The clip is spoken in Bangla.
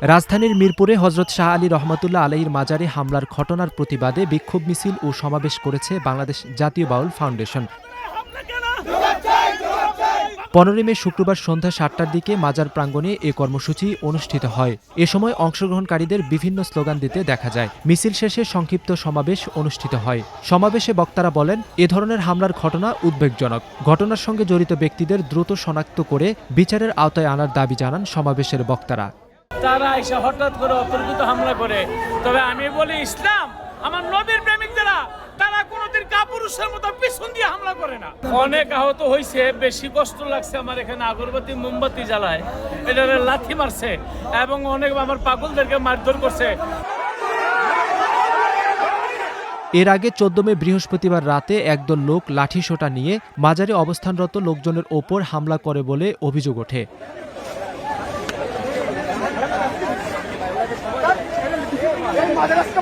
রাজধানীর মিরপুরে হযরত শাহ আলী রহমাতুল্লাহ আলাইহির মাজারে হামলার ঘটনার প্রতিবাদে বিক্ষোভ মিছিল ও সমাবেশ করেছে বাংলাদেশ জাতীয় বাউল ফাউন্ডেশন। 15 মে শুক্রবার সন্ধ্যা 7টার দিকে মাজার প্রাঙ্গণে এ কর্মসূচি অনুষ্ঠিত হয়। এ সময় অংশগ্রহণকারীদের বিভিন্ন স্লোগান দিতে দেখা যায়। মিছিল শেষে সংক্ষিপ্ত সমাবেশ অনুষ্ঠিত হয়। সমাবেশে বক্তারা বলেন, এ ধরনের হামলার ঘটনা উদ্বেগজনক। ঘটনার সঙ্গে জড়িত ব্যক্তিদের দ্রুত শনাক্ত করে বিচারের আওতায় আনার দাবি জানান সমাবেশের বক্তারা। তারা এসে হঠাৎ করে অতর্কিত হামলা করে, তবে আমি বলি ইসলাম আমার নবীর প্রেমিক তারা কোনোদিন কাপুরুষের মতো পিছন দিয়ে হামলা করে না। অনেক আহত হয়েছে, বেশি কষ্ট লাগছে আমার। এখানে আগরবাতি মোমবাতি জ্বালায়, এটারে লাথি মারছে এবং অনেক আমার পাগলদেরকে মারধর করছে। এর আগে 14 মে বৃহস্পতিবার রাতে একদল লোক লাঠিসোঁটা নিয়ে মাজারে অবস্থানরত লোকজনের ওপর হামলা করে বলে অভিযোগ ওঠে। এই মাদ্রাসা